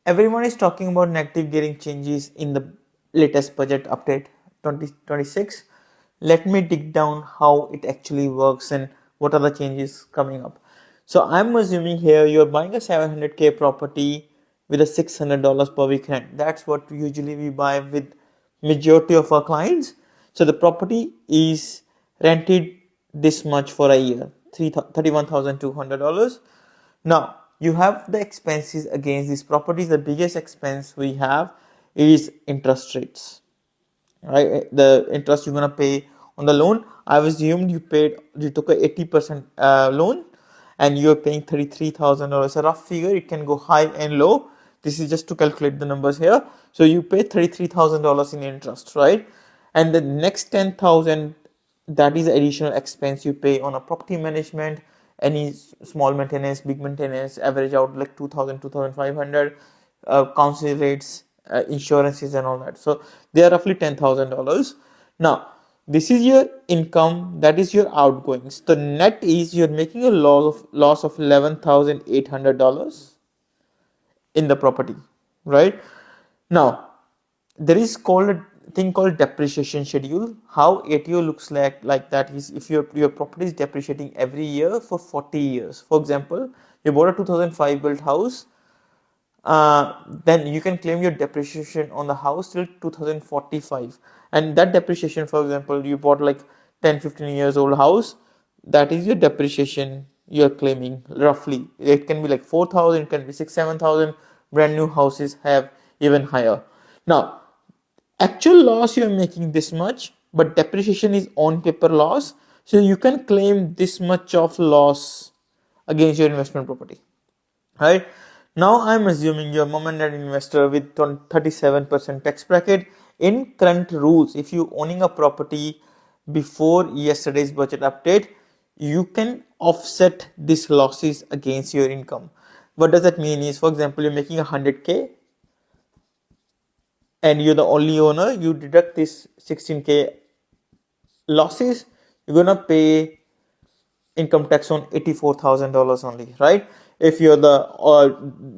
Everyone is talking about negative gearing changes in the latest budget update 2026. Let me dig down how it actually works and what are the changes coming up. So I'm assuming here you're buying a 700k property with a $600 per week rent. That's what usually we buy with majority of our clients. So the property is rented this much for a year, $31,200. Now, you have the expenses against these properties. The biggest expense we have is interest rates, right? The interest you're gonna pay on the loan. I've assumed you took a 80% loan, and you're paying $33,000. A rough figure. It can go high and low. This is just to calculate the numbers here. So you pay $33,000 in interest, right? And the next 10,000, that is additional expense you pay on a property management, any small maintenance, big maintenance, average out like 2,000, 2,500, council rates, insurances and all that. So they are roughly $10,000. Now, this is your income, that is your outgoings. The net is you're making a loss of $11,800 in the property, right? Now, there is called a thing called depreciation schedule. How ATO looks like that is if your property is depreciating every year for 40 years. For example, you bought a 2005 built house, then you can claim your depreciation on the house till 2045. And that depreciation, for example, you bought like 10-15 years old house, that is your depreciation you're claiming roughly. It can be like 4,000, it can be 6-7,000. Brand new houses have even higher. Now, actual loss you're making this much, but depreciation is on paper loss, so you can claim this much of loss against your investment property, right? Now I'm assuming you're a mom and dad investor with 37% tax bracket. In current rules, if you owning a property before yesterday's budget update, you can offset these losses against your income. What does that mean is, for example, you're making 100k and you're the only owner, you deduct this 16k losses, you're gonna pay income tax on $84,000 only, right? If you're the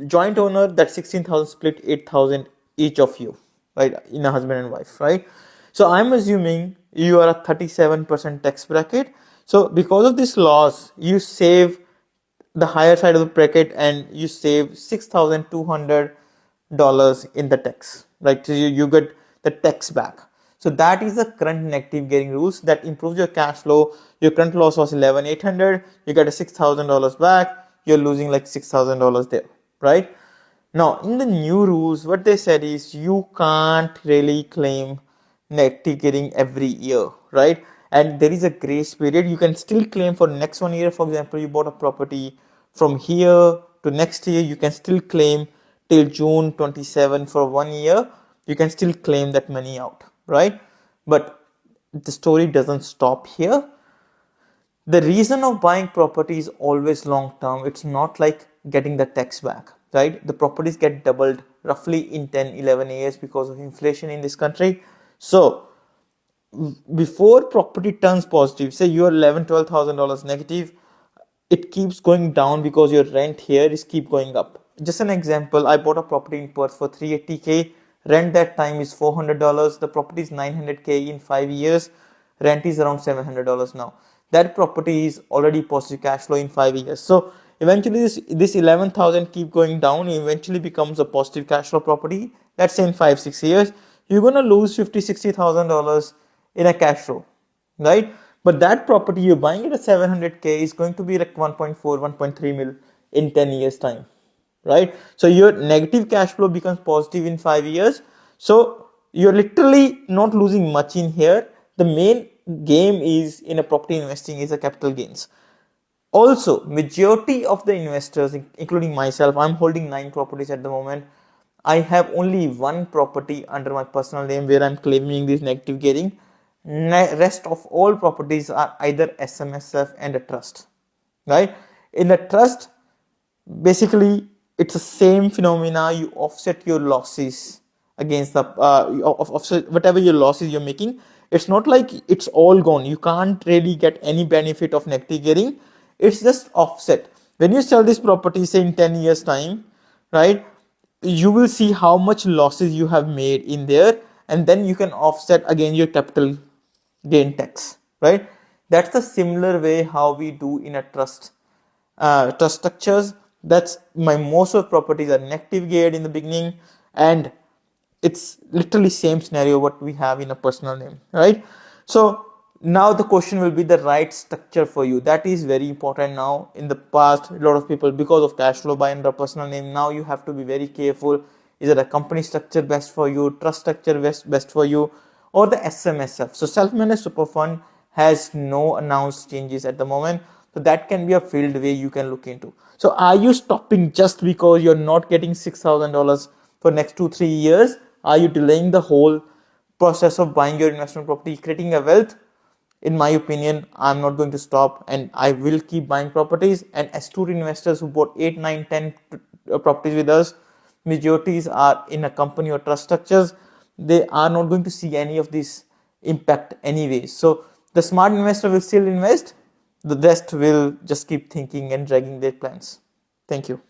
joint owner, that 16,000 split 8,000 each of you, right? In a husband and wife, right? So I'm assuming you are a 37% tax bracket. So because of this loss, you save the higher side of the bracket and you save $6,200 in the tax, right? So you get the tax back. So that is the current negative gearing rules that improves your cash flow. Your current loss was 11,800. You get a $6,000 back. You're losing like $6,000 there, right? Now, in the new rules, what they said is you can't really claim negative gearing every year, right? And there is a grace period. You can still claim for next 1 year. For example, you bought a property from here to next year. You can still claim till June 27 for 1 year. You can still claim that money out, right? But the story doesn't stop here. The reason of buying property is always long term. It's not like getting the tax back, right? The properties get doubled roughly in 10-11 years because of inflation in this country. So before property turns positive, say you are $11,000-12,000 negative, it keeps going down because your rent here is keep going up. Just an example, I bought a property in Perth for 380k. Rent that time is $400. The property is 900k in 5 years. Rent is around $700 now. That property is already positive cash flow in 5 years. So eventually this 11,000 keep going down, eventually becomes a positive cash flow property. Let's say in 5-6 years, you're gonna lose $50,000-60,000 in a cash flow, right? But that property you're buying it at 700k is going to be like 1.4-1.3 mil in 10 years time, right? So your negative cash flow becomes positive in 5 years. So you're literally not losing much in here. The main game is in a property investing is a capital gains. Also, majority of the investors, including myself, I'm holding 9 properties at the moment. I have only 1 property under my personal name where I'm claiming this negative gearing. Rest of all properties are either SMSF and a trust, right? In a trust, basically it's the same phenomena. You offset your losses against the offset whatever your losses you're making. It's not like it's all gone. You can't really get any benefit of negative gearing. It's just offset. When you sell this property, say in 10 years time, right, you will see how much losses you have made in there, and then you can offset again your capital gain tax, right? That's the similar way how we do in a trust structures. That's my most of properties are negative geared in the beginning, and it's literally same scenario what we have in a personal name, right? So now the question will be the right structure for you. That is very important. Now in the past, a lot of people, because of cash flow buy under personal name, now you have to be very careful. Is it a company structure best for you, trust structure best for you, or the SMSF? So self-managed super fund has no announced changes at the moment, so that can be a field way you can look into. So are you stopping just because you're not getting $6,000 for next 2-3 years? Are you delaying the whole process of buying your investment property, creating a wealth? In my opinion, I'm not going to stop, and I will keep buying properties. And astute investors who bought 8, 9, 10 properties with us, majorities are in a company or trust structures. They are not going to see any of this impact anyway. So the smart investor will still invest. The rest will just keep thinking and dragging their plans. Thank you.